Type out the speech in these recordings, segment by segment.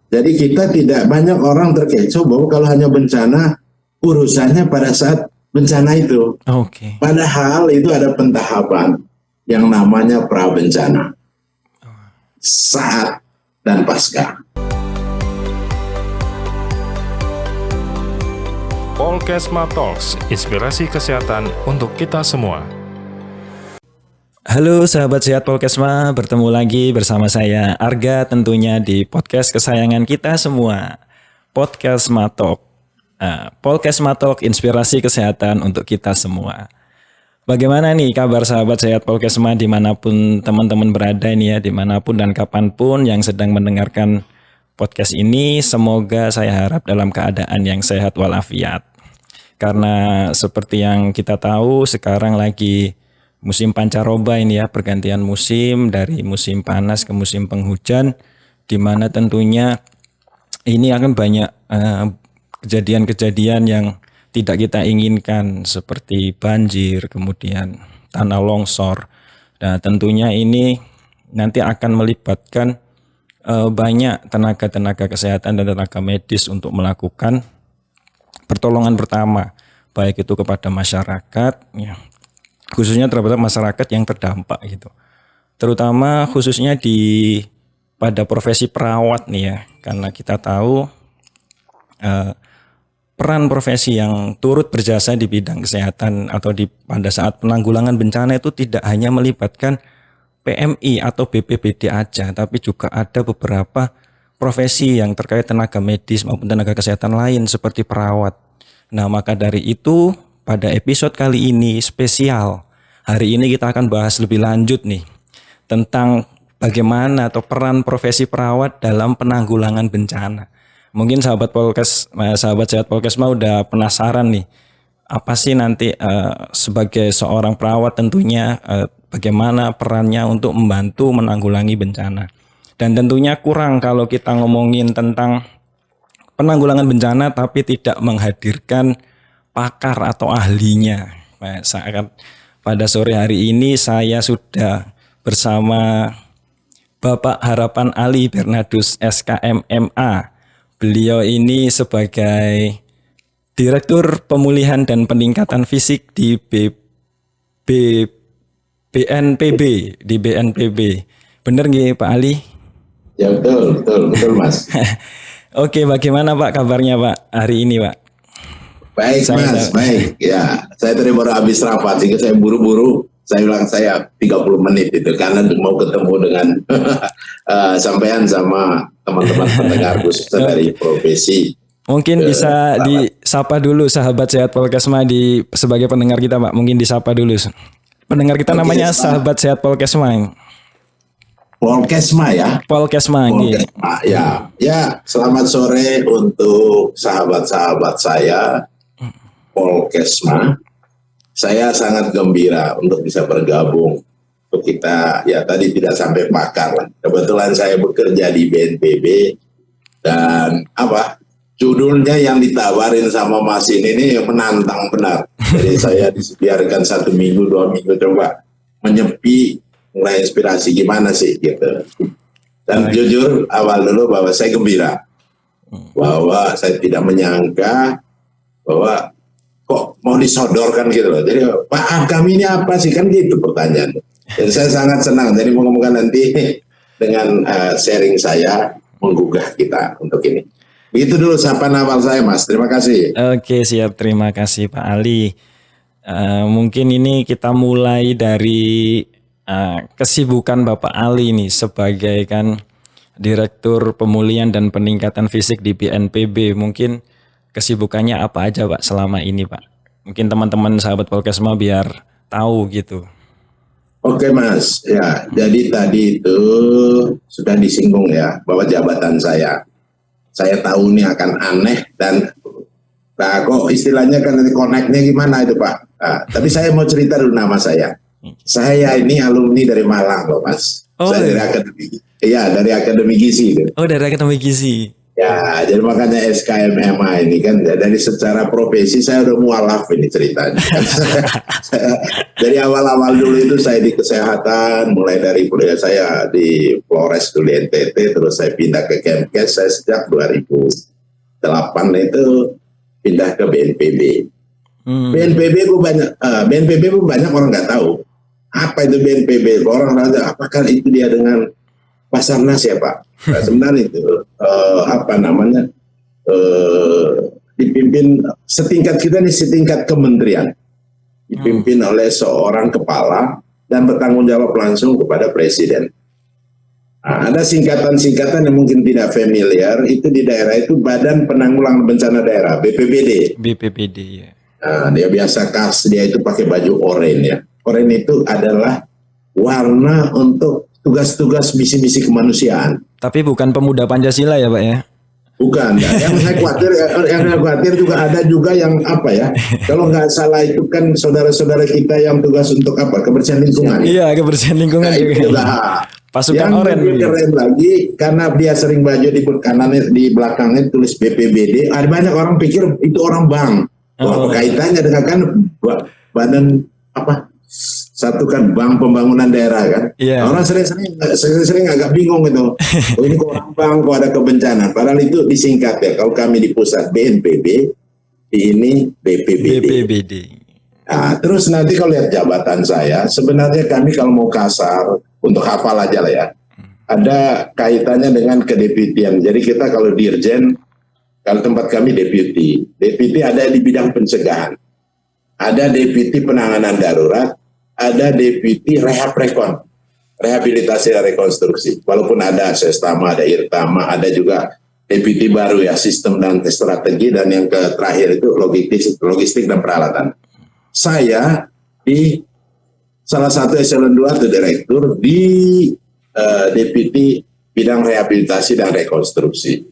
Jadi kita tidak banyak orang terkecoh bahwa kalau hanya bencana, urusannya pada saat bencana itu. Oke. Padahal itu ada pentahapan yang namanya prabencana, saat dan pasca. Polkesma Talks, inspirasi kesehatan untuk kita semua. Halo sahabat sehat Polkesma, bertemu lagi bersama saya Arga tentunya di podcast kesayangan kita semua, Polkesma Talk. Polkesma Talk, inspirasi kesehatan untuk kita semua. Bagaimana nih kabar sahabat sehat Polkesma dimanapun teman-teman berada ini ya, dimanapun dan kapanpun yang sedang mendengarkan podcast ini, semoga saya harap dalam keadaan yang sehat walafiat. Karena seperti yang kita tahu sekarang lagi musim pancaroba ini ya, pergantian musim dari musim panas ke musim penghujan, di mana tentunya ini akan banyak kejadian-kejadian yang tidak kita inginkan seperti banjir, kemudian tanah longsor. Nah, tentunya ini nanti akan melibatkan banyak tenaga-tenaga kesehatan dan tenaga medis untuk melakukan pertolongan pertama, baik itu kepada masyarakat, ya, khususnya terhadap masyarakat yang terdampak gitu. Terutama khususnya pada profesi perawat nih ya, karena kita tahu peran profesi yang turut berjasa di bidang kesehatan atau pada saat penanggulangan bencana itu tidak hanya melibatkan PMI atau BPBD aja, tapi juga ada beberapa profesi yang terkait tenaga medis maupun tenaga kesehatan lain seperti perawat. Nah, maka dari itu pada episode kali ini spesial. Hari ini kita akan bahas lebih lanjut nih tentang bagaimana atau peran profesi perawat dalam penanggulangan bencana. Mungkin sahabat sehat Polkesma udah penasaran nih, apa sih nanti sebagai seorang perawat tentunya bagaimana perannya untuk membantu menanggulangi bencana. Dan tentunya kurang kalau kita ngomongin tentang penanggulangan bencana tapi tidak menghadirkan pakar atau ahlinya. Nah, pada sore hari ini saya sudah bersama Bapak Harapan Ali Bernardus SKMMA. Beliau ini sebagai Direktur Pemulihan dan Peningkatan Fisik di BNPB. Bener nggih Pak Ali? Ya betul Mas. Oke, bagaimana Pak kabarnya Pak hari ini Pak? Baik Mas, baik. Ya, saya tadi baru habis rapat, sehingga saya buru-buru. Saya bilang saya 30 menit itu karena mau ketemu dengan sampean sama teman-teman pendengar khususnya dari profesi. Mungkin bisa disapa dulu sahabat sehat Polkesma sebagai pendengar kita Pak. Mungkin disapa dulu. Pendengar kita namanya sahabat sehat Polkesma. Polkesma ya. Polkesma. Ya. Selamat sore untuk sahabat-sahabat saya Polkesma. Saya sangat gembira untuk bisa bergabung. Untuk kita ya tadi tidak sampai pakar. Kebetulan saya bekerja di BNPB dan judulnya yang ditawarin sama Mas ini menantang benar. Jadi saya dibiarkan 1 minggu 2 minggu coba menyepi, mulai inspirasi gimana sih gitu. Dan jujur awal dulu bahwa saya gembira, bahwa saya tidak menyangka bahwa kok mau disodorkan gitu loh. Jadi Pak kami ini apa sih kan gitu pertanyaan. Dan saya sangat senang. Jadi moga-moga nanti dengan sharing saya menggugah kita untuk ini. Begitu dulu sapaan awal saya Mas. Terima kasih. Oke siap, terima kasih Pak Ali. Mungkin ini kita mulai dari kesibukan Bapak Ali nih sebagai kan Direktur Pemulihan dan Peningkatan Fisik di BNPB. Mungkin kesibukannya apa aja Pak selama ini Pak? Mungkin teman-teman sahabat Polkesma biar tahu gitu. Oke Mas, ya jadi tadi itu sudah disinggung ya bahwa jabatan saya tahu ini akan aneh dan kok istilahnya kan nanti connect-nya gimana itu Pak. Tapi saya mau cerita dulu nama saya. Saya ini alumni dari Malang loh Mas. Saya dari akademi, dari Akademi Gizi. Oh dari Akademi Gizi. Ya, jadi makanya SKMMA ini kan dari secara profesi saya udah mualaf ini ceritanya. Dari awal-awal dulu itu saya di kesehatan, mulai dari kuliah saya di Flores dulu di NTT, terus saya pindah ke Kemkes, saya sejak 2008 itu pindah ke BNPB. BNPB pun banyak orang nggak tahu. Apa itu BNPB? Orang nanya, apakah itu dia dengan Basarnas ya Pak? Nah, sebenarnya itu dipimpin setingkat kita nih setingkat kementerian, dipimpin oleh seorang kepala dan bertanggung jawab langsung kepada presiden. Nah, ada singkatan-singkatan yang mungkin tidak familiar, itu di daerah itu Badan Penanggulangan Bencana Daerah (BPBD). BPBD ya. Nah, dia biasa dia itu pakai baju oranye ya. Oranye itu adalah warna untuk tugas-tugas misi-misi kemanusiaan. Tapi bukan pemuda Pancasila ya Pak ya? Bukan. Yang saya khawatir juga ada juga yang apa ya? Kalau nggak salah itu kan saudara-saudara kita yang tugas untuk apa? Kebersihan lingkungan. Iya, kebersihan lingkungan Nah, juga. Pasukan yang oranye. lebih keren lagi karena dia sering baju di kanannya di belakangnya tulis BPBD. Ada banyak orang pikir itu orang bank. Wah, kaitannya dengan kan badan apa? Satu kan bank pembangunan daerah kan. Yeah. Orang sering agak bingung gitu. Oh, ini kok orang bank, kok ada kebencanaan. Padahal itu disingkat ya. Kalau kami di pusat BNPB, ini BPBD. Nah, terus nanti kalau lihat jabatan saya, sebenarnya kami kalau mau kasar, untuk hafal aja lah ya. Ada kaitannya dengan kedeputian. Jadi kita kalau dirjen, kalau tempat kami deputi. Deputi ada di bidang pencegahan. Ada deputi penanganan darurat, ada deputi rehabilitasi dan rekonstruksi. Walaupun ada Sestama, ada Irtama, ada juga deputi baru ya, sistem dan strategi, dan yang terakhir itu logistik dan peralatan. Saya di salah satu eselon 2 atau direktur di deputi bidang rehabilitasi dan rekonstruksi.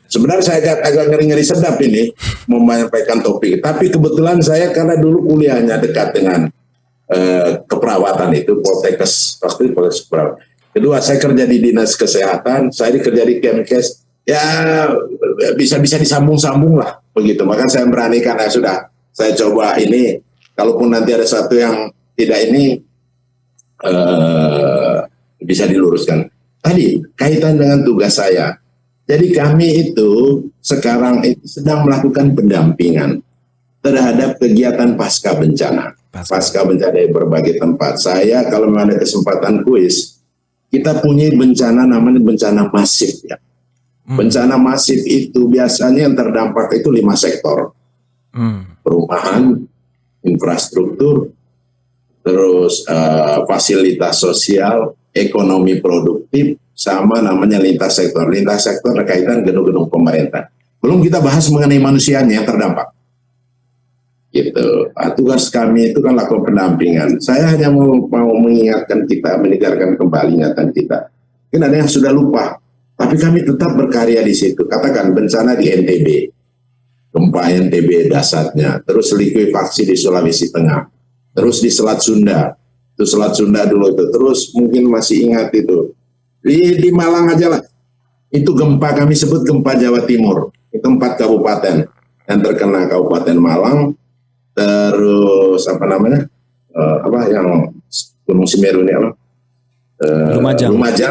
Sebenarnya saya agak ngeri-ngeri sedap ini menyampaikan topik, tapi kebetulan saya karena dulu kuliahnya dekat dengan keperawatan itu, Poltekkes, waktu itu Poltekkes Perawat. Kedua, saya kerja di Dinas Kesehatan, saya kerja di Kemkes, ya bisa disambung-sambung lah begitu. Maka saya beranikan, ya sudah, saya coba ini, kalaupun nanti ada satu yang tidak ini bisa diluruskan. Tadi kaitan dengan tugas saya. Jadi kami itu sekarang sedang melakukan pendampingan terhadap kegiatan pasca bencana. Pasca bencana di berbagai tempat. Saya kalau ada kesempatan kuis, kita punya bencana namanya bencana masif ya. Bencana masif itu biasanya yang terdampak itu 5 sektor. Perumahan, infrastruktur, terus fasilitas sosial, ekonomi produktif, sama namanya lintas sektor. Lintas sektor berkaitan gedung-gedung pemerintah. Belum kita bahas mengenai manusianya yang terdampak. Gitu. Tugas kami itu kan lakukan pendampingan. Saya hanya mau mengingatkan kita, meninggalkan kembali ingatan kita. Mungkin ada yang sudah lupa, tapi kami tetap berkarya di situ. Katakan bencana di NTB, gempa NTB dasarnya, terus likuifaksi di Sulawesi Tengah, terus di Selat Sunda, itu Selat Sunda dulu itu, terus mungkin masih ingat itu di Malang aja lah, itu gempa kami sebut gempa Jawa Timur, itu 4 kabupaten yang terkena, Kabupaten Malang, terus apa namanya, yang Gunung Semeru ini apa?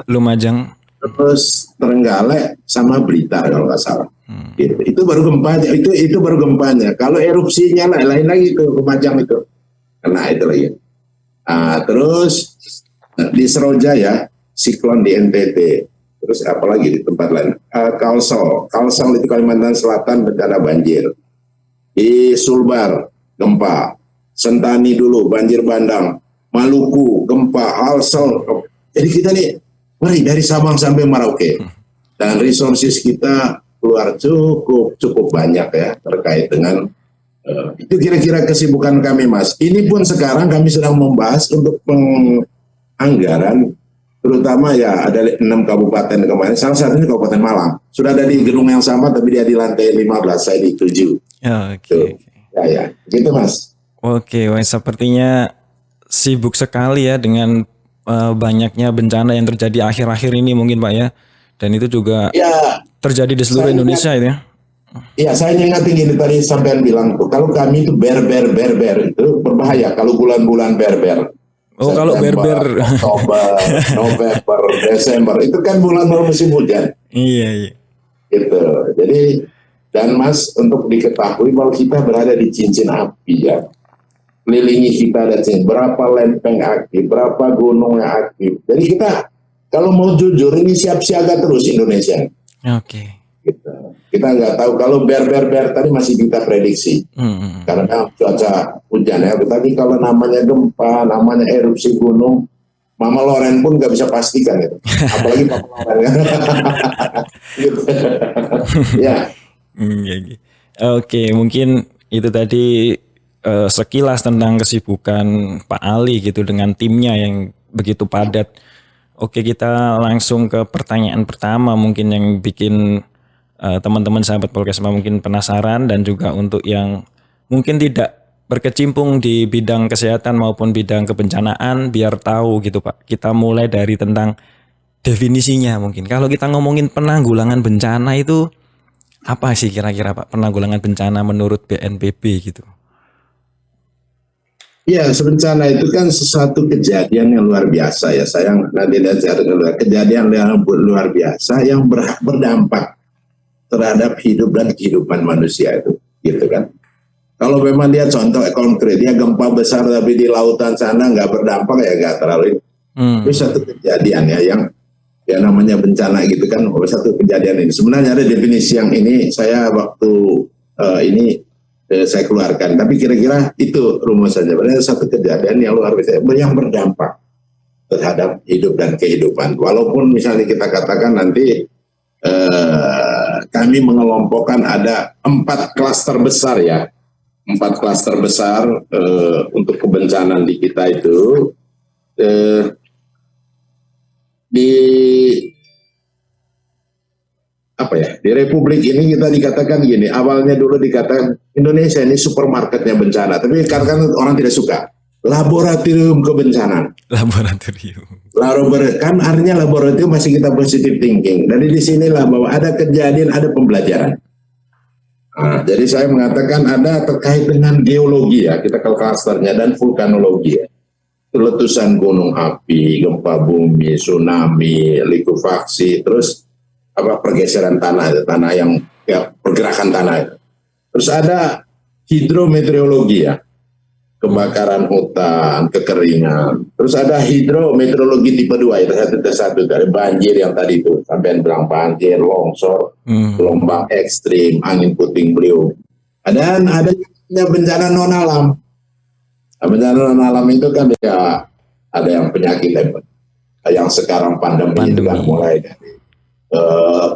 Lumajang, terus Trenggalek sama Blitar kalau nggak salah. Gitu. Itu baru gempanya, itu baru gempanya. Kalau erupsinya lain lagi itu Lumajang itu. Nah itu lagi. Terus di Seroja ya, siklon di NTT. Terus apalagi di tempat lain. Kalsel itu Kalimantan Selatan bencana banjir. Di Sulbar gempa. Sentani dulu banjir bandang. Maluku gempa. Halsel. Jadi kita nih dari Sabang sampai Merauke. Dan resources kita keluar cukup banyak ya terkait dengan itu kira-kira kesibukan kami Mas. Ini pun sekarang kami sedang membahas untuk penganggaran, terutama ya ada 6 kabupaten kemarin, salah satunya Kabupaten Malang. Sudah ada di gedung yang sama tapi dia di lantai 15, saya di 7. Oke. Ya, gitu Mas. Oke, sepertinya sibuk sekali ya dengan banyaknya bencana yang terjadi akhir-akhir ini mungkin Pak ya. Dan itu juga Ya, terjadi di seluruh saya Indonesia itu ya. ya saya ingatin gini tadi sampean bilang tuh, kalau kami itu ber itu berbahaya kalau bulan-bulan ber. Oh, kalau September, berber. Oktober, November, Desember itu kan bulan-bulan musim hujan Iya, iya. gitu. Jadi dan Mas untuk diketahui bahwa kita berada di cincin api ya. Kelilingi kita ada cincin, berapa lempeng aktif, berapa gunung yang aktif. Jadi kita kalau mau jujur ini siap siaga terus Indonesia. Oke. Gitu. Kita nggak tahu kalau ber tadi masih kita prediksi karena cuaca hujan ya. Tapi kalau namanya gempa, namanya erupsi gunung, Mama Loren pun nggak bisa pastikan itu. Apalagi Papa Loren. Gitu. Ya. Iya, iya. Oke, mungkin itu tadi sekilas tentang kesibukan Pak Ali gitu dengan timnya yang begitu padat. Oke, kita langsung ke pertanyaan pertama mungkin yang bikin teman-teman sahabat Polkesma mungkin penasaran, dan juga untuk yang mungkin tidak berkecimpung di bidang kesehatan maupun bidang kebencanaan biar tahu gitu Pak. Kita mulai dari tentang definisinya mungkin. Kalau kita ngomongin penanggulangan bencana itu apa sih kira-kira Pak penanggulangan bencana menurut BNPB gitu? Ya, bencana itu kan sesuatu kejadian yang luar biasa ya. Sayang nanti kejadian yang luar biasa yang berdampak terhadap hidup dan kehidupan manusia itu, gitu kan. Kalau memang dia contoh konkret, dia gempa besar tapi di lautan sana nggak berdampak ya nggak terlalu. Itu satu kejadian ya yang ya namanya bencana gitu kan. Satu kejadian ini sebenarnya ada definisi yang ini saya waktu saya keluarkan, tapi kira-kira itu rumusannya. Benar satu kejadian yang luar biasa yang berdampak terhadap hidup dan kehidupan. Walaupun misalnya kita katakan nanti kami mengelompokkan ada 4 klaster besar ya, 4 klaster besar untuk kebencanaan di kita itu di apa ya, di Republik ini kita dikatakan gini, awalnya dulu dikatakan Indonesia ini supermarketnya bencana, tapi kan orang tidak suka laboratorium kebencanaan. Kan artinya laboratorium masih kita positive thinking. Dari di sinilah bahwa ada kejadian, ada pembelajaran. Nah, jadi saya mengatakan ada terkait dengan geologi ya, kita ke klasternya, dan vulkanologi ya. Letusan gunung api, gempa bumi, tsunami, likuifaksi, terus pergeseran tanah yang ya, pergerakan tanah. Terus ada hidrometeorologi ya, kebakaran hutan, kekeringan. Terus ada hidrometeorologi tipe 2 itu satu dari banjir yang tadi itu sampai bilang banjir, longsor, gelombang ekstrim, angin puting beliung. Dan ada bencana non alam. Nah, bencana non alam itu kan ya ada yang penyakit yang sekarang pandemi. Itu kan mulai dari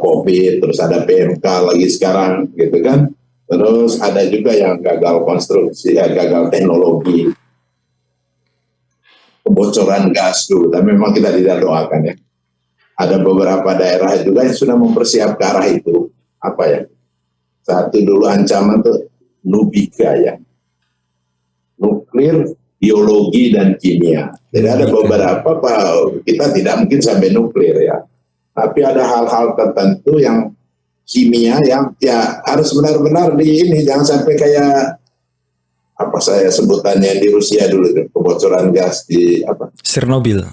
COVID, terus ada PMK lagi sekarang gitu kan. Terus ada juga yang gagal konstruksi, gagal teknologi, kebocoran gas dulu, tapi memang kita tidak doakan ya. Ada beberapa daerah juga yang sudah mempersiapkan ke arah itu. Apa ya? Satu dulu ancaman tuh Nubika ya, nuklir, biologi dan kimia. Jadi ada beberapa kita tidak mungkin sampai nuklir ya, tapi ada hal-hal tertentu yang kimia yang ya harus benar-benar di ini, jangan sampai kayak apa saya sebutannya di Rusia dulu kebocoran gas di apa Chernobyl.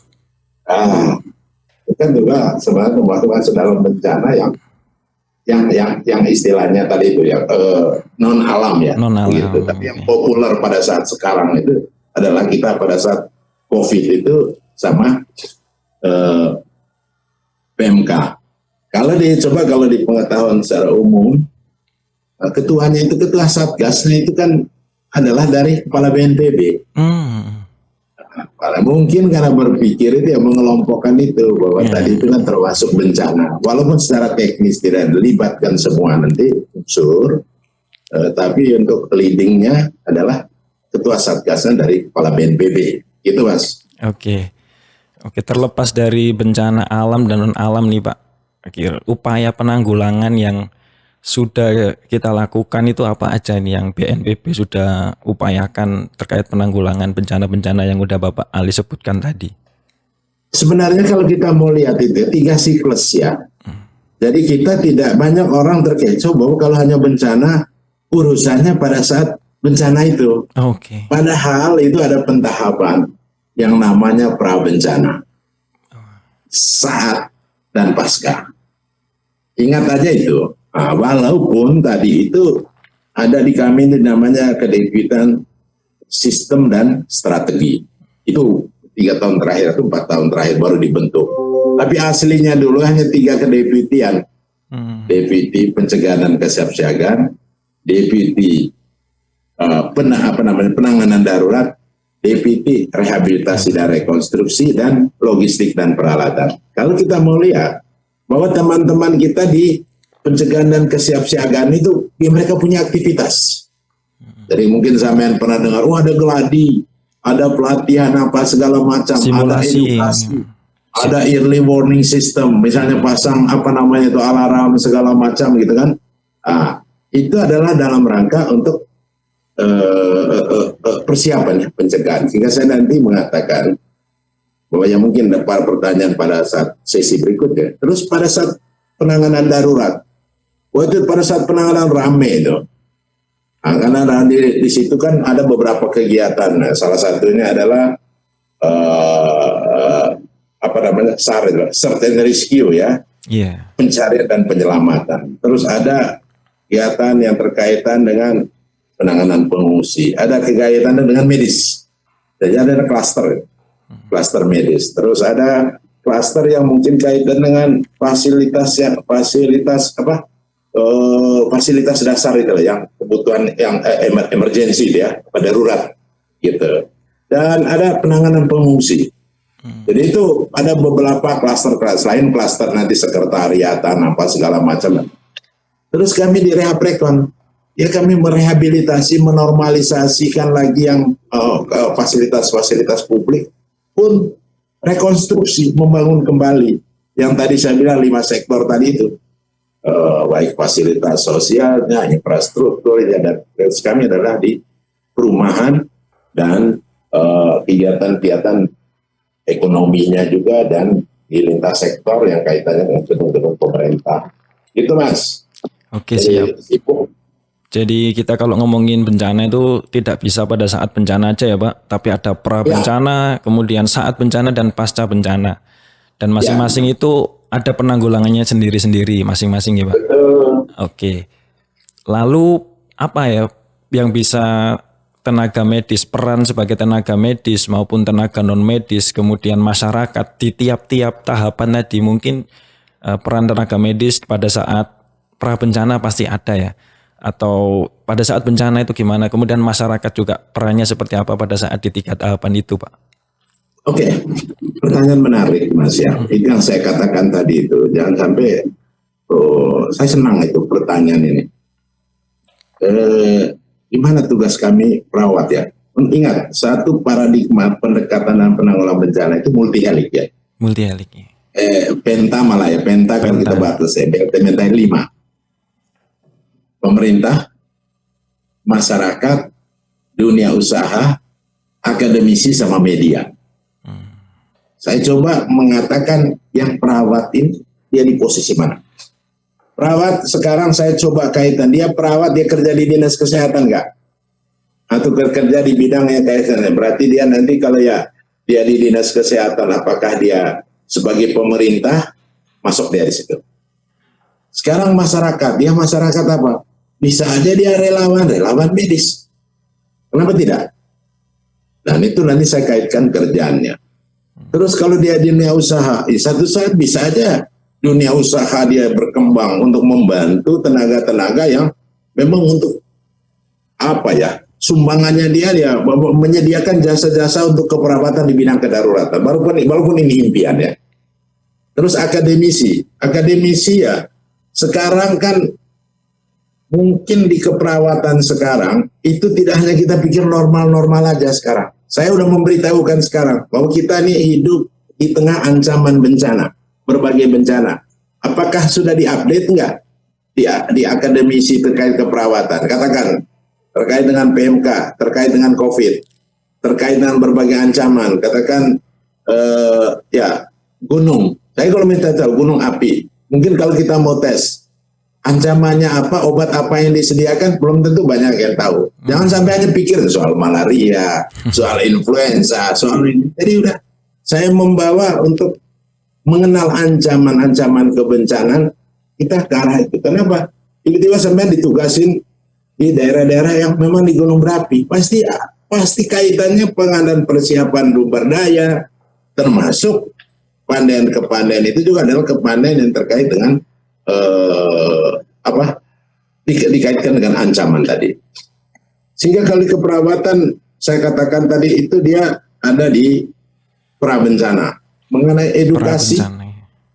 Itu kan juga sebenarnya masuk dalam bencana yang istilahnya tadi itu ya non alam ya, gitu. Tapi yang populer pada saat sekarang itu adalah kita pada saat COVID itu sama PMK. Kalau di pengetahuan secara umum, ketuanya itu ketua Satgasnya itu kan adalah dari kepala BNPB. Mungkin karena berpikir itu ya mengelompokkan itu bahwa tadi itu kan termasuk bencana. Walaupun secara teknis tidak dilibatkan semua nanti unsur, tapi untuk leadingnya adalah ketua Satgasnya dari kepala BNPB. Gitu Mas. Oke, terlepas dari bencana alam dan non alam nih Pak, upaya penanggulangan yang sudah kita lakukan itu apa aja nih yang BNPB sudah upayakan terkait penanggulangan bencana-bencana yang udah Bapak Ali sebutkan tadi? sebenarnya kalau kita mau lihat itu 3 siklus ya. Jadi kita tidak banyak orang terkecoh bahwa kalau hanya bencana urusannya pada saat bencana itu. Oke. Padahal itu ada pentahapan yang namanya prabencana, saat dan pasca. Ingat aja itu. Nah, walaupun tadi itu ada di kami itu namanya kedepitan sistem dan strategi. Itu 3 tahun terakhir atau 4 tahun terakhir baru dibentuk. Tapi aslinya dulu hanya 3 kedeputian. Deputi pencegahan dan kesiapsiagaan, deputi penanganan darurat, deputi rehabilitasi dan rekonstruksi, dan logistik dan peralatan. Kalau kita mau lihat bahwa teman-teman kita di pencegahan dan kesiapsiagaan itu, ya mereka punya aktivitas. Jadi mungkin sampean pernah dengar, ada geladi, ada pelatihan apa segala macam, Simulasi. ada edukasi, ada early warning system, misalnya pasang alarm segala macam gitu kan. Nah, itu adalah dalam rangka untuk persiapan pencegahan. Sehingga saya nanti mengatakan bahwa yang mungkin dapat pertanyaan pada saat sesi berikutnya. Terus pada saat penanganan darurat, waktu pada saat penanganan rame itu, nah, karena di situ kan ada beberapa kegiatan. Nah, salah satunya adalah search and rescue ya, pencarian dan penyelamatan. Terus ada kegiatan yang terkaitan dengan penanganan pengungsi, ada kegiatan dengan medis. Jadi ada klaster medis. Terus ada klaster yang mungkin kaitan dengan fasilitas dasar itu lah, yang kebutuhan yang emergensi ya, darurat gitu. Dan ada penanganan pengungsi. Jadi itu ada beberapa klaster lain, klaster nanti sekretariatan apa segala macam. Terus kami di Rehaprekon, ya kami merehabilitasi, menormalisasikan lagi yang fasilitas-fasilitas publik pun rekonstruksi, membangun kembali. Yang tadi saya bilang 5 sektor tadi itu. Baik fasilitas sosialnya, infrastrukturnya, dan kami adalah di perumahan dan kegiatan-kegiatan ekonominya juga, dan di lintas sektor yang kaitannya dengan gedung-gedung pemerintah. Itu Mas. Oke, siap. Jadi kita kalau ngomongin bencana itu tidak bisa pada saat bencana aja ya Pak, tapi ada pra bencana, kemudian saat bencana dan pasca bencana. Dan masing-masing itu ada penanggulangannya sendiri-sendiri masing-masing ya Pak. Oke. Lalu apa ya yang bisa tenaga medis, peran sebagai tenaga medis maupun tenaga non medis, kemudian masyarakat di tiap-tiap tahapan tadi, mungkin peran tenaga medis pada saat pra bencana pasti ada ya, atau pada saat bencana itu gimana, kemudian masyarakat juga perannya seperti apa pada saat di 3 tahapan itu Pak? Oke, pertanyaan menarik Mas ya. Itu yang saya katakan tadi itu, jangan sampai saya senang itu pertanyaan ini. Gimana tugas kami perawat ya? Ingat, satu paradigma pendekatan dan penanggulangan bencana itu multi helik ya. Multi helik. Penta malah ya, penta kalau kita batas ya, penta 5. Pemerintah, masyarakat, dunia usaha, akademisi sama media. Saya coba mengatakan yang perawat ini dia di posisi mana? Perawat sekarang saya coba kaitan, dia perawat, dia kerja di dinas kesehatan nggak? Atau kerja di bidang yang kaitannya? Berarti dia nanti kalau ya dia di dinas kesehatan, apakah dia sebagai pemerintah masuk dia di situ? Sekarang masyarakat, dia masyarakat apa? Bisa aja dia relawan medis. Kenapa tidak? Dan itu nanti saya kaitkan kerjaannya. Terus kalau dia di dunia usaha, satu saat bisa aja dunia usaha dia berkembang untuk membantu tenaga-tenaga yang memang untuk sumbangannya dia menyediakan jasa-jasa untuk keperawatan di bidang kedaruratan, walaupun ini impian ya. Terus akademisi ya sekarang kan mungkin di keperawatan sekarang itu tidak hanya kita pikir normal-normal aja sekarang. Saya udah memberitahukan sekarang bahwa kita ini hidup di tengah ancaman bencana, berbagai bencana. Apakah sudah diupdate enggak di akademisi terkait keperawatan? Katakan terkait dengan PMK, terkait dengan COVID, terkait dengan berbagai ancaman. Katakan gunung. Saya kalau minta tahu gunung api, mungkin kalau kita mau tes ancamannya apa, obat apa yang disediakan, belum tentu banyak yang tahu. Jangan sampai hanya pikir soal malaria, soal influenza, soal ini. Jadi udah saya membawa untuk mengenal ancaman-ancaman kebencanaan kita ke arah itu. Kenapa? Tiba-tiba sampai ditugasin di daerah-daerah yang memang di gunung berapi, pasti kaitannya pengadaan persiapan sumber daya, termasuk kepandaian itu juga adalah kepandaian yang terkait dengan dikaitkan dengan ancaman tadi. Sehingga kalau keperawatan saya katakan tadi itu dia ada di prabencana mengenai edukasi.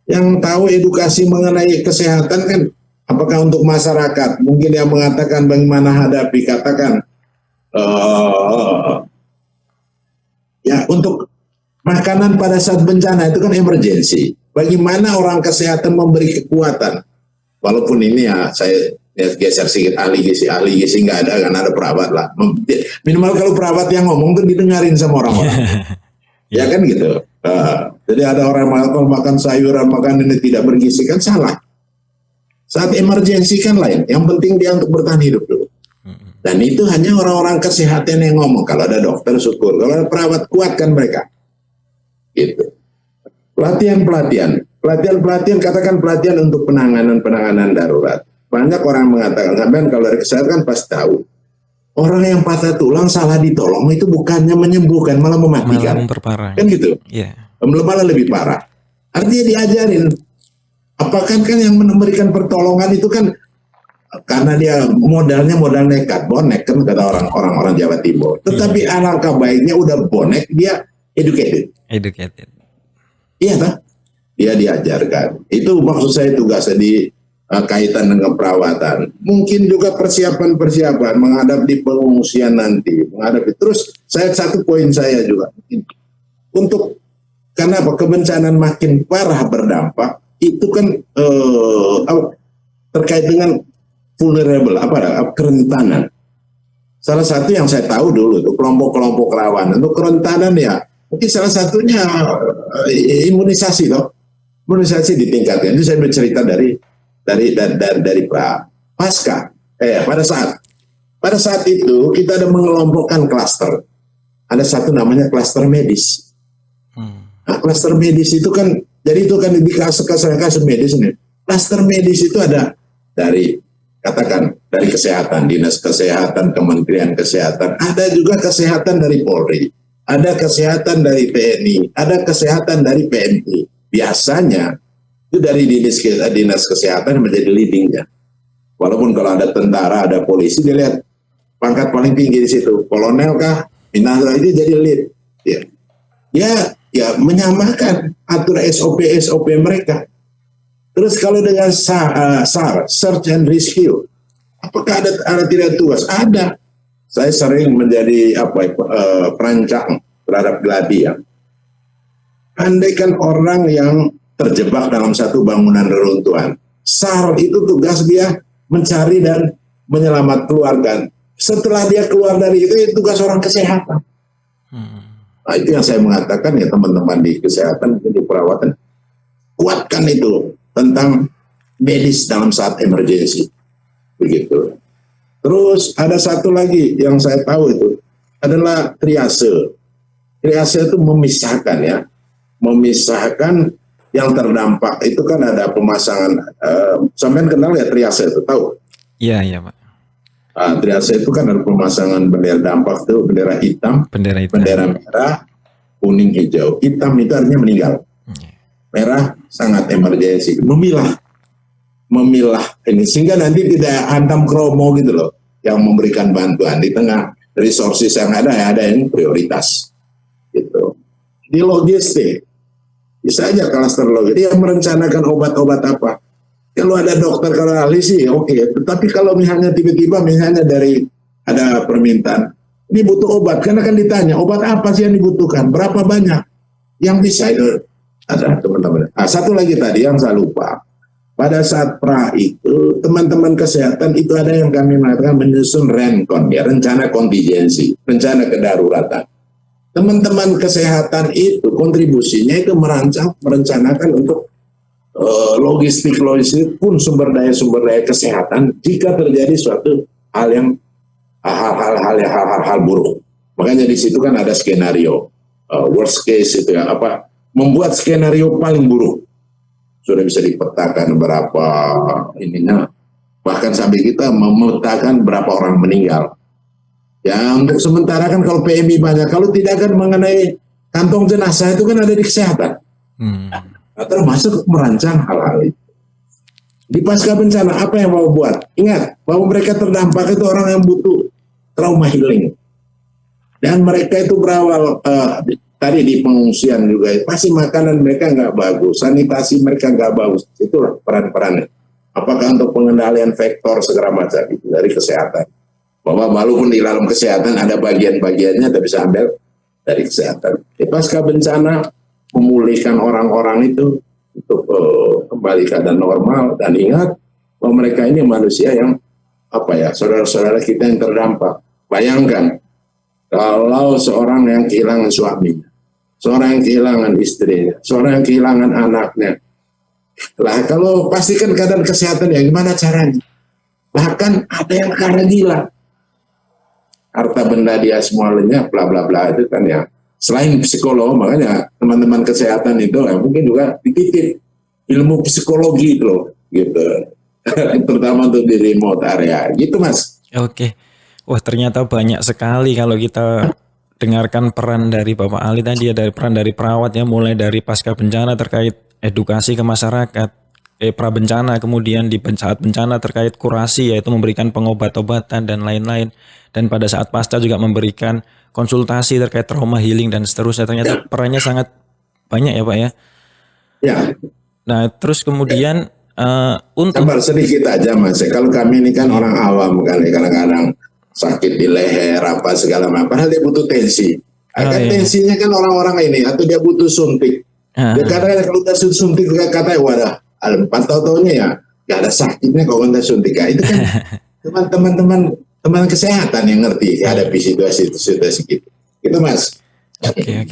Yang tahu edukasi mengenai kesehatan kan, apakah untuk masyarakat mungkin yang mengatakan bagaimana hadapi, katakan ya untuk makanan pada saat bencana itu kan emergensi. Bagaimana orang kesehatan memberi kekuatan, walaupun ini ya saya geser sedikit ahli gizi nggak ada, kan ada perawat lah. Minimal kalau perawat yang ngomong tuh didengarin sama orang-orang. Ya kan gitu. Jadi ada orang kalau makan sayuran, makan ini tidak bergizi, kan salah. Saat emergensi kan lain. Yang penting dia untuk bertahan hidup dulu. Dan itu hanya orang-orang kesehatan yang ngomong. Kalau ada dokter syukur. Kalau ada perawat kuatkan mereka. Gitu. Pelatihan, katakan pelatihan untuk penanganan darurat. Banyak orang mengatakan, sampean kalau dari kesehatan pasti tahu. Orang yang patah tulang salah ditolong itu bukannya menyembuhkan, malah mematikan. Malah memperparah. Kan gitu. Iya. Malah lebih parah. Artinya diajarin. Apakah kan yang memberikan pertolongan itu kan karena dia modal nekat, bonek kan kata orang-orang Jawa Timur. Tetapi alangkah baiknya udah bonek dia educated. Iya tak? Dia diajarkan. Itu maksud saya tugasnya di kaitan dengan perawatan. Mungkin juga persiapan menghadapi pengungsian nanti, terus saya satu poin saya juga untuk karena kebencanaan makin parah berdampak itu kan terkait dengan vulnerable kerentanan. Salah satu yang saya tahu dulu itu kelompok-kelompok rawan untuk kerentanan ya mungkin salah satunya imunisasi imunisasi ditingkatkan. Itu saya bercerita dari pasca pada saat itu kita ada mengelompokkan klaster. Ada satu namanya klaster medis. Nah, klaster medis itu kan jadi itu kan di kasus medis ini. Klaster medis itu ada dari kesehatan, dinas kesehatan, kementerian kesehatan, ada juga kesehatan dari Polri, ada kesehatan dari TNI, ada kesehatan dari PMI. Biasanya itu dari dinas kesehatan menjadi leadingnya. Walaupun kalau ada tentara, ada polisi, dia lihat pangkat paling tinggi di situ, kolonel kah, minasa itu jadi lead. Ya menyamakan atur SOP mereka. Terus kalau dengan SAR, Search and Rescue, apakah ada tidak tugas? Ada. Saya sering menjadi perancang terhadap gladi ya. Andaikan orang yang terjebak dalam satu bangunan reruntuhan, SAR itu tugas dia mencari dan menyelamatkan. Setelah dia keluar dari itu tugas orang kesehatan. Nah, itu yang saya mengatakan ya teman-teman di kesehatan, di perawatan, kuatkan itu tentang medis dalam saat emergensi. Begitu. Terus ada satu lagi yang saya tahu itu adalah triase. Triase itu memisahkan yang terdampak itu kan ada pemasangan. Sampean kenal ya triase itu, tahu? Iya Pak. Triase itu kan ada pemasangan bendera dampak itu, bendera hitam, bendera merah, kuning, hijau. Hitam itu artinya meninggal. Merah sangat emergensi. Memilah ini sehingga nanti tidak hantam kromo gitu loh, yang memberikan bantuan di tengah resources yang ada yang prioritas gitu. Di logistik bisa aja klaster logistik dia merencanakan obat-obat apa. Kalau ada dokter, kalau ahli sih oke. Tetapi kalau misalnya tiba-tiba dari ada permintaan, ini butuh obat, kan akan ditanya obat apa sih yang dibutuhkan, berapa banyak, yang bisa itu ada teman-teman. Satu lagi tadi yang saya lupa, pada saat itu teman-teman kesehatan itu ada yang kami mengatakan menyusun rencon ya, rencana kontingensi, rencana kedaruratan. Teman-teman kesehatan itu kontribusinya itu merencanakan untuk logistik pun sumber daya kesehatan jika terjadi suatu hal buruk. Makanya di situ kan ada skenario worst case itu ya, membuat skenario paling buruk sudah bisa dipetakan berapa ininya, bahkan sampai kita memetakan berapa orang meninggal. Ya untuk sementara kan kalau PMI banyak, kalau tidak kan mengenai kantong jenazah itu kan ada di kesehatan. Nah, termasuk merancang hal-hal itu. Di pasca bencana apa yang mau buat? Ingat bahwa mereka terdampak itu orang yang butuh trauma healing. Dan mereka itu berawal tadi di pengungsian juga, pasti makanan mereka nggak bagus, sanitasi mereka nggak bagus. Itulah peran-perannya. Apakah untuk pengendalian vektor segala macam itu dari kesehatan. Bahwa walaupun di dalam kesehatan ada bagian-bagiannya, tapi bisa ambil dari kesehatan. Di pasca bencana memulihkan orang-orang itu untuk kembali keadaan normal, dan ingat bahwa mereka ini manusia yang saudara-saudara kita yang terdampak. Bayangkan kalau seorang yang kehilangan suaminya, seorang yang kehilangan istrinya, seorang yang kehilangan anaknya, lah kalau pastikan keadaan kesehatan ya gimana caranya? Bahkan ada yang karena gila, harta benda dia semuanya bla bla bla itu kan ya. Selain psikolog, makanya teman-teman kesehatan itu mungkin juga dititip ilmu psikologi itu loh, gitu. Terutama untuk di remote area, gitu Mas. Oke. Wah, ternyata banyak sekali kalau kita dengarkan peran dari Bapak Ali tadi ya, dari peran dari perawat ya, mulai dari pasca bencana terkait edukasi ke masyarakat, pra bencana, kemudian di saat bencana terkait kurasi yaitu memberikan pengobat-obatan dan lain-lain, dan pada saat pasca juga memberikan konsultasi terkait trauma healing dan seterusnya. Ternyata perannya sangat banyak ya Pak ya. Ya. Nah terus kemudian untuk sabar sedikit aja Mas. Kalau kami ini kan orang awam kan, kadang-kadang sakit di leher apa segala macam, padahal dia butuh tensi. Tensinya kan orang-orang ini atau dia butuh suntik. Dia kadang-kadang kalau udah suntik katanya wadah, 4 tahunnya ya gak ada sakitnya kalau udah suntik. Itu kan teman kesehatan yang ngerti hadapi situasi gitu. Itu Mas. Oke.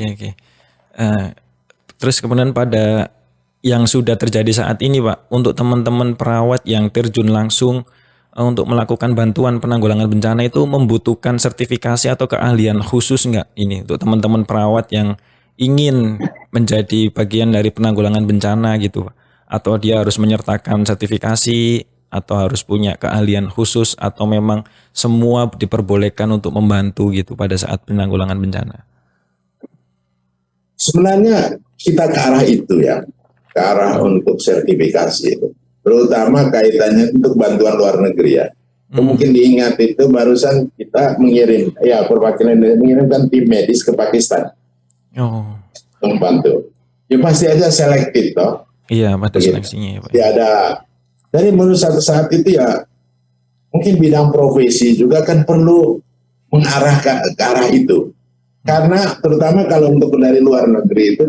Terus kemudian pada yang sudah terjadi saat ini Pak, untuk teman-teman perawat yang terjun langsung untuk melakukan bantuan penanggulangan bencana itu membutuhkan sertifikasi atau keahlian khusus nggak ini untuk teman-teman perawat yang ingin menjadi bagian dari penanggulangan bencana gitu Pak? Atau dia harus menyertakan sertifikasi atau harus punya keahlian khusus, atau memang semua diperbolehkan untuk membantu gitu pada saat penanggulangan bencana? Sebenarnya kita ke arah itu ya, ke arah untuk sertifikasi itu. Terutama kaitannya untuk bantuan luar negeri ya. Mungkin diingat itu barusan kita perwakilan mengirimkan tim medis ke Pakistan. Membantu. Ya pasti aja selektif toh. Iya, pada seleksinya ya Pak. Ya ada. Dari menurut saat itu ya mungkin bidang profesi juga kan perlu mengarah ke arah itu. Karena terutama kalau untuk dari luar negeri itu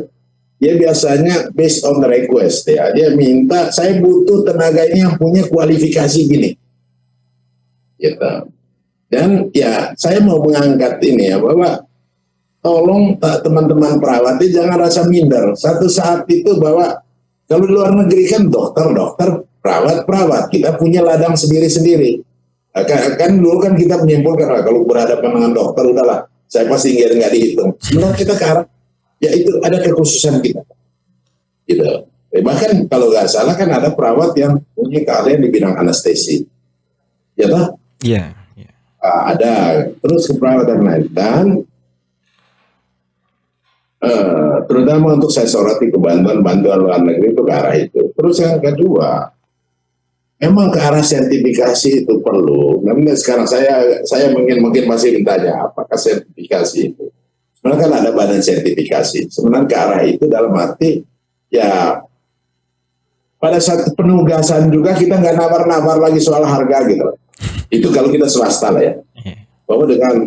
dia biasanya based on the request ya. Dia minta, saya butuh tenaga ini yang punya kualifikasi gini. Gitu. Dan ya saya mau mengangkat ini ya, bahwa tolong teman-teman perawat ini jangan rasa minder. Satu saat itu bahwa kalau di luar negeri kan dokter, perawat, kita punya ladang sendiri-sendiri. Kan dulu kan kita menyimpulkan kalau berhadapan dengan dokter udahlah, saya pasti nggak dihitung. Sebenarnya kita ke arah ya itu ada kekhususan kita, gitu. Bahkan kalau nggak salah kan ada perawat yang punya keahlian di bidang anestesi, ya toh? Iya. Ada terus keperawatan lain dan terutama untuk saya soroti bantuan luar negeri itu ke arah itu. Terus yang kedua, memang ke arah sertifikasi itu perlu. Namun sekarang saya mungkin masih bertanya apakah sertifikasi itu. Sebenarnya kan ada badan sertifikasi. Sebenarnya ke arah itu dalam arti ya pada saat penugasan juga kita nggak nabar-nabar lagi soal harga gitu. Itu kalau kita swasta lah ya. Bahwa dengan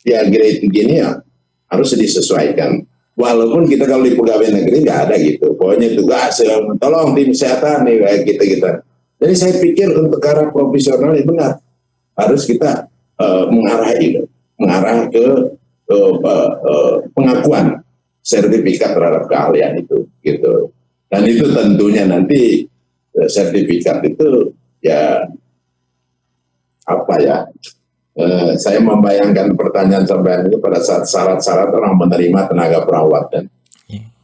ya grade gini ya harus disesuaikan. Walaupun kita kalau di pegawai negeri nggak ada gitu. Pokoknya tugas tolong tim kesehatan nih kayak kita. Jadi saya pikir untuk ke arah profesional itu benar. Harus kita mengarah ke pengakuan sertifikat terhadap keahlian itu, gitu. Dan itu tentunya nanti sertifikat itu ya apa ya? Saya membayangkan pertanyaan sampean itu pada saat syarat-syarat orang menerima tenaga perawat kan.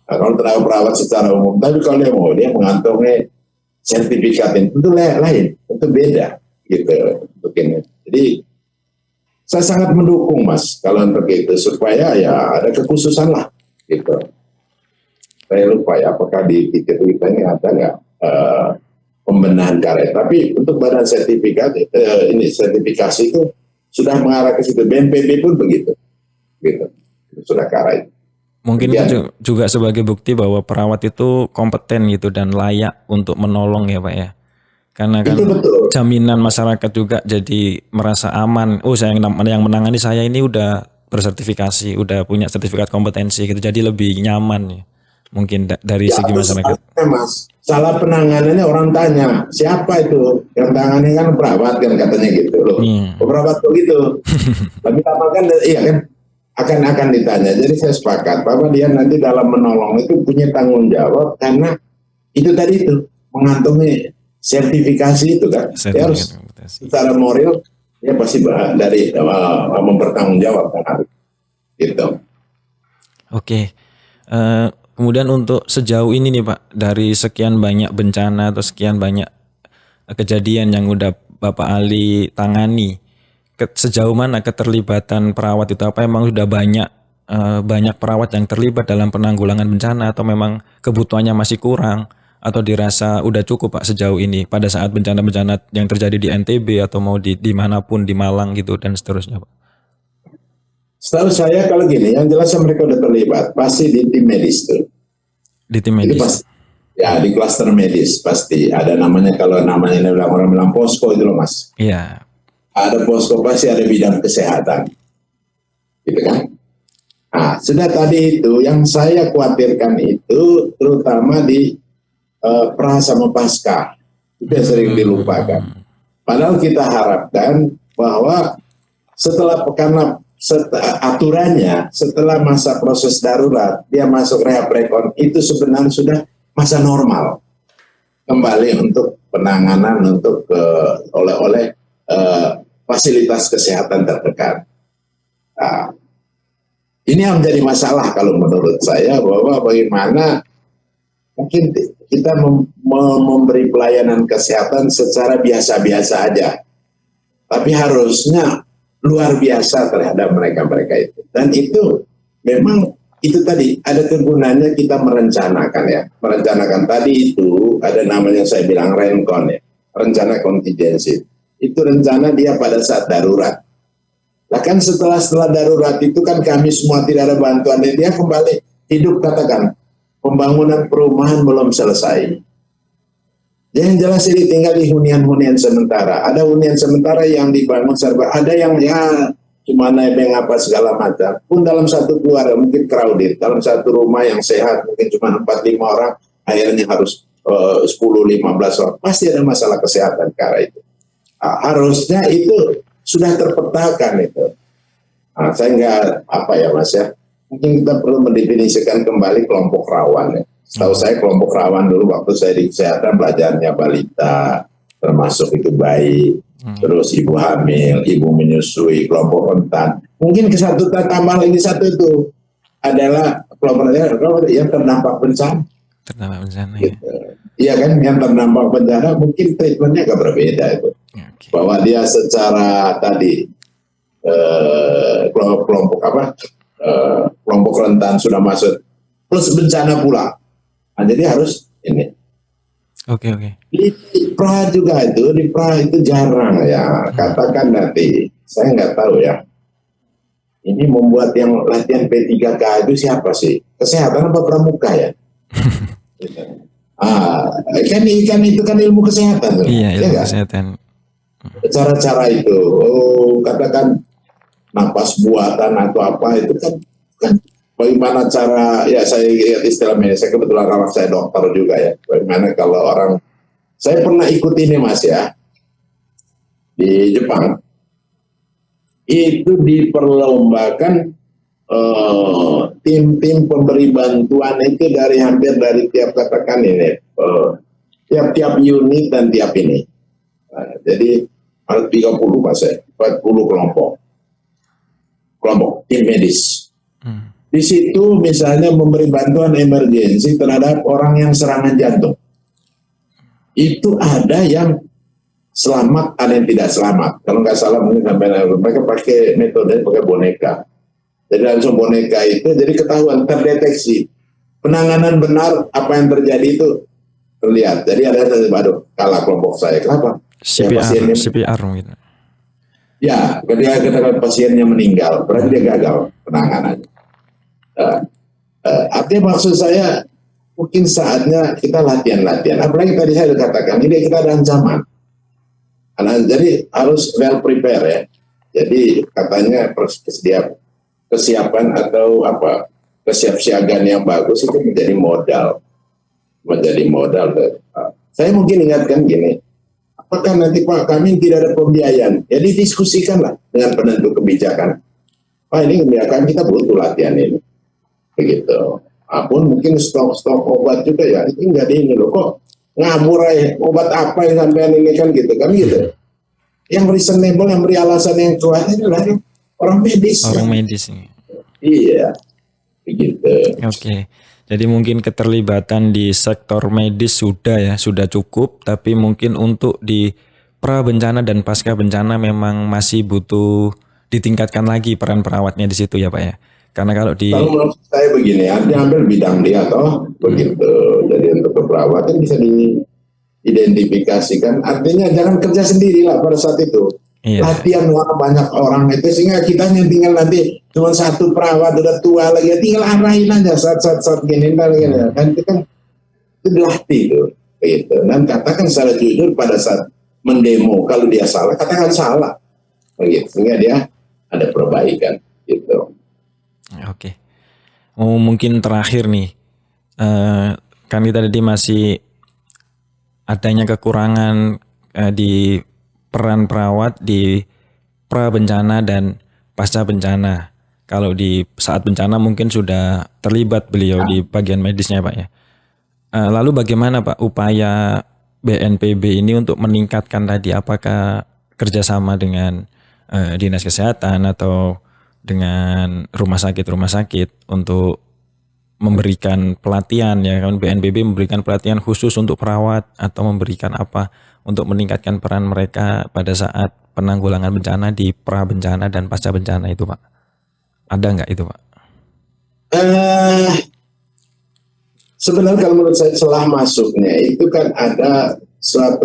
Nah, kalau tenaga perawat secara umum, tapi kalau dia mengantongi sertifikat itu lain, itu beda gitu. Begini. Jadi saya sangat mendukung Mas kalau untuk itu supaya ya ada kekhususan lah gitu. Saya lupa ya apakah di titik kita ini ada nggak pembenahan karet. Tapi untuk badan sertifikat ini sertifikasi itu sudah mengarah ke situ. BNPB pun begitu, gitu. Sudah ke arah itu. Mungkin itu juga sebagai bukti bahwa perawat itu kompeten gitu dan layak untuk menolong ya Pak ya. Karena kan betul. Jaminan masyarakat juga jadi merasa aman. Oh, yang menangani saya ini udah bersertifikasi, udah punya sertifikat kompetensi gitu. Jadi lebih nyaman ya. Mungkin dari segi masyarakat. Mas, salah penanganannya orang tanya, siapa itu yang tangani kan perawat kan katanya gitu loh. Perawat begitu. Tapi lama kan iya kan akan ditanya. Jadi saya sepakat bahwa dia nanti dalam menolong itu punya tanggung jawab karena itu tadi itu mengantongi sertifikasi itu kan. Dia harus secara moral dia pasti dari mempertanggung jawab kan gitu. Oke. Kemudian untuk sejauh ini nih Pak, dari sekian banyak bencana atau sekian banyak kejadian yang udah Bapak Ali tangani, sejauh mana keterlibatan perawat itu? Apa emang sudah banyak perawat yang terlibat dalam penanggulangan bencana atau memang kebutuhannya masih kurang? Atau dirasa udah cukup Pak sejauh ini pada saat bencana-bencana yang terjadi di NTB atau mau di manapun di Malang gitu dan seterusnya Pak? Setahu saya kalau gini, yang jelas mereka udah terlibat pasti di tim medis tuh. Di tim medis. Pasti, ya di klaster medis pasti ada namanya, kalau namanya orang bilang posko itu loh Mas. Iya. Ada posko pasti ada bidang kesehatan, gitu kan? Nah sudah tadi itu yang saya khawatirkan itu terutama di pra sama pasca itu yang sering dilupakan. Padahal kita harapkan bahwa karena aturannya setelah masa proses darurat dia masuk rehab rekon itu sebenarnya sudah masa normal kembali untuk penanganan untuk oleh fasilitas kesehatan terdekat. Nah, ini yang menjadi masalah kalau menurut saya bahwa bagaimana mungkin kita memberi pelayanan kesehatan secara biasa-biasa aja, tapi harusnya luar biasa terhadap mereka-mereka itu. Dan itu memang itu tadi ada kegunaannya kita merencanakan ya. Merencanakan tadi itu ada namanya saya bilang rencon ya. Rencana kontingensi. Itu rencana dia pada saat darurat. Nah kan setelah darurat itu kan kami semua tidak ada bantuan dan dia kembali hidup katakan. Pembangunan perumahan belum selesai. Yang jelas ini tinggal di hunian-hunian sementara. Ada hunian sementara yang dibangun serba, ada yang ya cuma nebeng apa segala macam. Pun dalam satu keluarga mungkin crowded, dalam satu rumah yang sehat mungkin cuma 4-5 orang, akhirnya harus 10-15 orang. Pasti ada masalah kesehatan karena itu. Harusnya itu sudah terpetakan itu. Saya nggak apa ya Mas ya. Mungkin kita perlu mendefinisikan kembali kelompok rawan ya. Setahu saya kelompok rawan dulu waktu saya di kesehatan belajarnya balita, termasuk itu bayi, terus ibu hamil, ibu menyusui, kelompok rentan. Mungkin ke satu tambah lagi satu itu adalah kelompok yang terdampak bencana. Terdampak bencana gitu. Iya kan, yang terdampak bencana mungkin treatmentnya agak berbeda itu. Okay. Bahwa dia secara tadi kelompok apa? Kelompok rentan sudah masuk plus bencana pula. Nah, jadi harus ini. Oke. Di pra juga itu, di pra itu jarang ya. Katakan nanti, saya nggak tahu ya. Ini membuat yang latihan P3K itu siapa sih? Kesehatan apa pramuka ya? Kan itu kan ilmu kesehatan. Iya, ilmu kesehatan. Cara-cara itu, katakan napas buatan atau apa itu kan bagaimana cara, ya saya lihat istilah medis, saya kebetulan anak saya dokter juga ya, bagaimana kalau orang, saya pernah ikut ini Mas ya, di Jepang, itu diperlombakan tim-tim pemberi bantuan itu hampir dari tiap katakan ini tiap-tiap unit dan tiap ini. Nah, jadi ada 30 Pak, 40 kelompok tim medis. Di situ misalnya memberi bantuan emergensi terhadap orang yang serangan jantung. Itu ada yang selamat, ada yang tidak selamat. Kalau nggak salah mungkin sampai mereka pakai metode pakai boneka. Jadi langsung boneka itu jadi ketahuan, terdeteksi. Penanganan benar apa yang terjadi itu terlihat. Jadi ada yang aduh kalah kelompok saya. Kenapa? CPR gitu. Ya, ketika katakan pasiennya meninggal, berarti dia gagal penanganannya. Artinya maksud saya mungkin saatnya kita latihan. Apalagi tadi saya sudah katakan, ini kita ada ancaman. Jadi harus well prepare ya. Jadi katanya kesiapan atau kesiapsiagaan yang bagus itu menjadi modal. Saya mungkin ingatkan gini. Apakah nanti Pak kami tidak ada pembiayaan? Jadi diskusikanlah dengan penentu kebijakan. Pak ini kebijakan kita butuh latihan ini, begitu. Apun mungkin stok obat juga ya. Ini nggak ini loh kok ngabur aja. Obat apa yang sampean ini kan gitu. Yang reasonable, yang beri alasan yang kuat adalah orang medis. Orang medis ini. Iya, begitu. Oke. Jadi mungkin keterlibatan di sektor medis sudah cukup, tapi mungkin untuk di pra bencana dan pasca bencana memang masih butuh ditingkatkan lagi peran perawatnya di situ ya Pak ya. Karena kalau menurut saya begini, artinya ambil bidang dia begitu. Jadi untuk perawatan bisa diidentifikasikan. Artinya jangan kerja sendiri lah pada saat itu. Iya. Latihan banyak orang itu sehingga kita yang tinggal nanti cuma satu perawat udah tua lagi tinggal arahin aja saat gini kan itu kan itu dilatih gitu. Dan katakan secara jujur pada saat mendemo kalau dia salah katakan salah begitu sehingga dia ada perbaikan gitu. Oke. Mungkin terakhir nih kan kita tadi masih adanya kekurangan di peran perawat di pra bencana dan pasca bencana. Kalau di saat bencana mungkin sudah terlibat beliau di bagian medisnya Pak ya. Lalu bagaimana Pak upaya BNPB ini untuk meningkatkan tadi, apakah kerjasama dengan dinas kesehatan atau dengan rumah sakit untuk memberikan pelatihan ya kan, BNPB memberikan pelatihan khusus untuk perawat atau memberikan apa untuk meningkatkan peran mereka pada saat penanggulangan bencana di pra bencana dan pasca bencana itu Pak? Ada nggak itu Pak? Sebenarnya kalau menurut saya celah masuknya itu kan ada suatu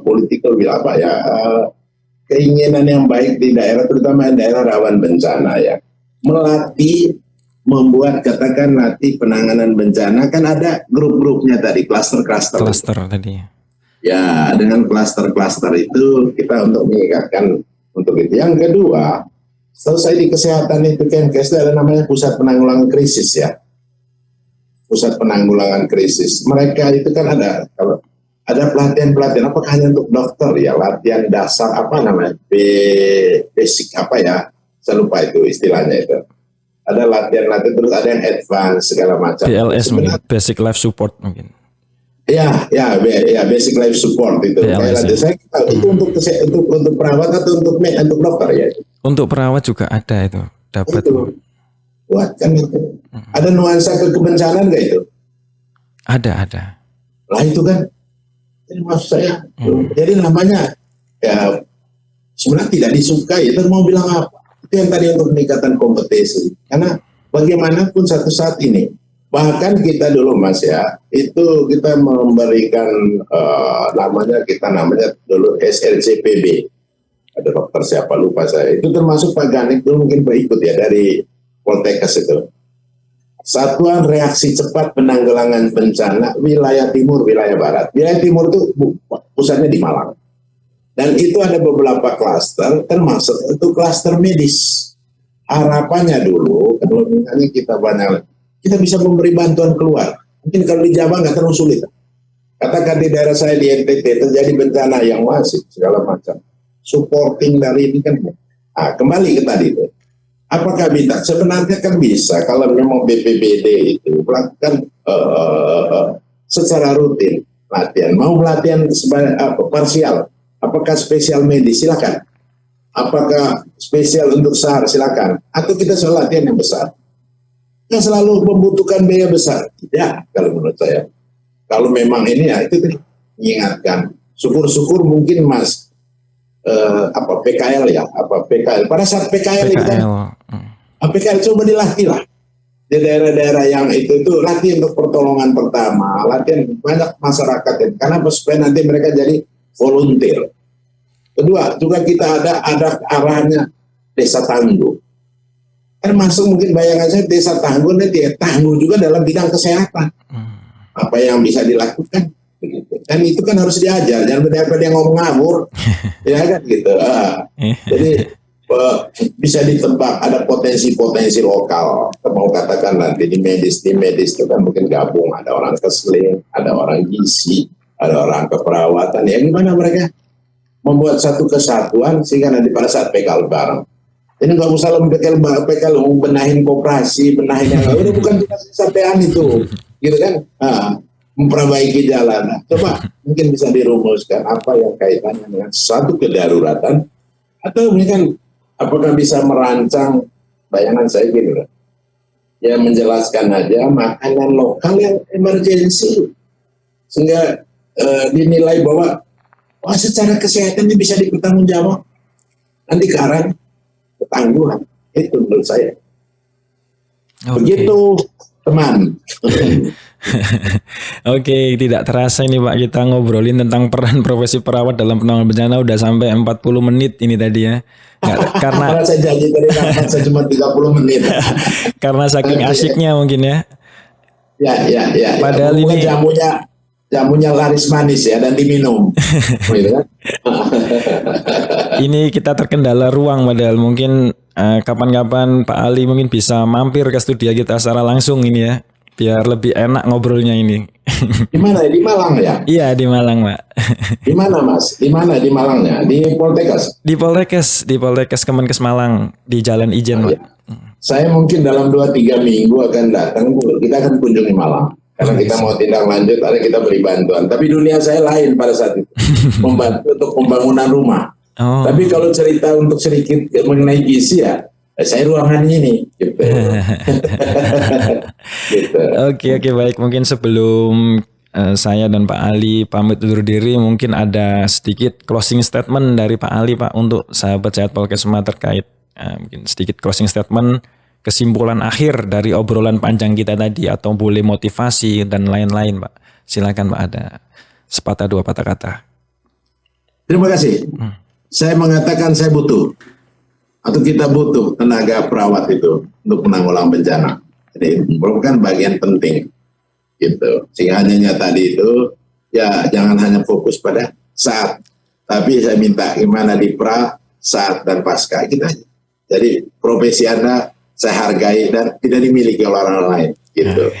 political will keinginan yang baik di daerah, terutama daerah rawan bencana ya, melatih, membuat katakan latih penanganan bencana kan ada grup-grupnya tadi, klaster tadi. Ya, dengan klaster itu kita untuk meningkatkan untuk itu. Yang kedua, setahu saya di kesehatan itu Kemenkes ada namanya pusat penanggulangan krisis ya. Pusat penanggulangan krisis. Mereka itu kan ada pelatihan apakah hanya untuk dokter ya, latihan dasar basic saya lupa itu istilahnya itu. Ada latihan terus ada yang advance segala macam. BLS mungkin, basic life support mungkin. Ya, basic life support itu. Saya itu untuk perawat atau untuk dokter ya? Untuk perawat juga ada itu, dapat. Buat kan itu. Ada nuansa kebencanaan nggak itu? Ada. Lah itu kan. Jadi maksud saya, jadi namanya ya sebenarnya tidak disukai. Itu mau bilang apa? Itu yang tadi untuk peningkatan kompetensi. Karena bagaimanapun satu saat ini, bahkan kita dulu Mas ya, itu kita memberikan namanya dulu SLCPB. Ada dokter siapa lupa saya. Itu termasuk Pak Ganik dulu mungkin berikut ya dari Poltekkes itu. Satuan Reaksi Cepat Penanggulangan Bencana Wilayah Timur, Wilayah Barat. Wilayah Timur itu pusatnya di Malang. Dan itu ada beberapa klaster, termasuk itu klaster medis. Harapannya dulu, kalau misalnya kita bisa memberi bantuan keluar. Mungkin kalau di Jawa nggak terlalu sulit. Katakan di daerah saya di NTT terjadi bencana yang masif segala macam. Supporting dari ini kan. Kembali ke tadi itu. Apakah bisa? Sebenarnya kan bisa kalau memang BPBD itu melakukan secara rutin latihan. Mau latihan parsial, apakah spesial medis, silakan. Apakah spesial untuk SAR, silakan. Atau kita soal latihan yang besar. Yang selalu membutuhkan biaya besar. Tidak, kalau menurut saya. Kalau memang ini ya itu mengingatkan. Syukur-syukur mungkin Mas PKL ya, PKL. Pada saat PKL itu kan PKL coba dilatih lah di daerah-daerah yang itu latih untuk pertolongan pertama, latihan banyak masyarakat ya. Karena supaya nanti mereka jadi volunteer. Kedua, juga kita ada arahnya desa tangguh. Termasuk mungkin bayangan saya desa tangguh nanti tangguh juga dalam bidang kesehatan. Apa yang bisa dilakukan? Dan itu kan harus diajar, jangan benar-benar dia ngomong ngawur, ya kan gitu. Jadi bisa ditebak ada potensi-potensi lokal. Mau katakan nanti di medis itu kan mungkin gabung, ada orang keseling, ada orang gizi, ada orang keperawatan. Ya gimana mereka membuat satu kesatuan sehingga nanti pada saat PKL bareng. Ini nggak usah PKL benahin koperasi, benahin yang udah bukan cuma sampean itu, gitu kan? Memperbaiki jalan. Nah, coba mungkin bisa dirumuskan apa yang kaitannya dengan satu kedaruratan atau mungkin apakah bisa merancang bayangan saya gitu loh. Ya menjelaskan aja makanan lokal yang emergensi sehingga dinilai bahwa secara kesehatan ini bisa dipertanggungjawab. Nanti sekarang ketangguhan itu menurut saya. Begitu teman. Oke, tidak terasa ini Pak kita ngobrolin tentang peran profesi perawat dalam penanganan bencana udah sampai 40 menit ini tadi ya. Karena saya janji tadi saya cuma 30 menit. Karena saking asyiknya mungkin ya. Ya. Padahal ini jamunya laris manis ya dan diminum. Gitu kan? Ini kita terkendala ruang padahal mungkin kapan-kapan Pak Ali mungkin bisa mampir ke studio kita secara langsung ini ya. Biar lebih enak ngobrolnya ini. Di mana? Di Malang ya? Iya di Malang Pak. Di mana Mas? Di mana di Malangnya? Di Poltekkes? Di Poltekkes Kemenkes Malang di Jalan Ijen Pak. Ya. Saya mungkin dalam 2-3 minggu akan datang. Kita akan kunjungi Malang. Karena kita mau tindak lanjut, ada kita beri bantuan. Tapi dunia saya lain pada saat itu. Membantu untuk pembangunan rumah. Tapi kalau cerita untuk sedikit mengenai gizi ya, saya ruangan ini gitu. Gitu. Oke baik, mungkin sebelum saya dan Pak Ali pamit undur diri, mungkin ada sedikit closing statement dari Pak Ali Pak untuk sahabat sehat Polkesma terkait mungkin sedikit closing statement, kesimpulan akhir dari obrolan panjang kita tadi atau boleh motivasi dan lain-lain Pak. Silakan Pak, ada sepatah dua patah kata. Terima kasih. Saya mengatakan saya butuh atau kita butuh tenaga perawat itu untuk menanggulangi bencana. Jadi merupakan bagian penting gitu. Sehingga hanya tadi itu ya jangan hanya fokus pada saat, tapi saya minta gimana di pra, saat dan pasca kita. Jadi profesi Anda saya hargai dan tidak dimiliki oleh orang lain gitu.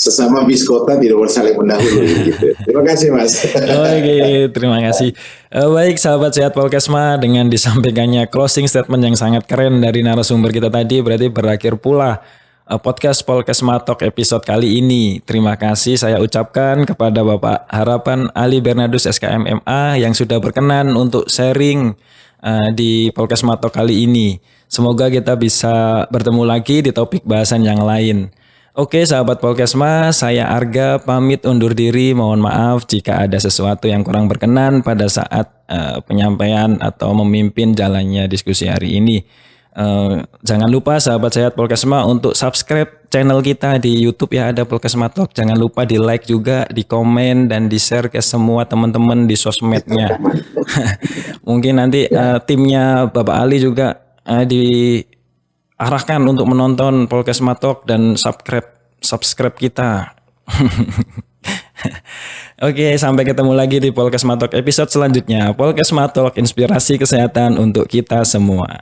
Sesama biskota tidak boleh saling mendahului gitu. Terima kasih Mas. Oke, terima kasih. Baik sahabat sehat Polkesma, dengan disampaikannya closing statement yang sangat keren dari narasumber kita tadi, berarti berakhir pula podcast Polkesma Talk episode kali ini. Terima kasih saya ucapkan kepada Bapak Harapan Ali Bernardus SKM MA yang sudah berkenan untuk sharing di Polkesma Talk kali ini. Semoga kita bisa bertemu lagi di topik bahasan yang lain. Oke sahabat Polkesma, saya Arga pamit undur diri. Mohon maaf jika ada sesuatu yang kurang berkenan pada saat penyampaian atau memimpin jalannya diskusi hari ini. Jangan lupa sahabat sehat Polkesma untuk subscribe channel kita di YouTube ya, ada Polkesma Talk. Jangan lupa di like juga, di komen dan di share ke semua teman-teman di sosmednya. Mungkin nanti timnya Bapak Ali juga diarahkan untuk menonton Polkesma Talk dan subscribe kita. Oke, sampai ketemu lagi di Polkesma Talk episode selanjutnya. Polkesma Talk, inspirasi kesehatan untuk kita semua.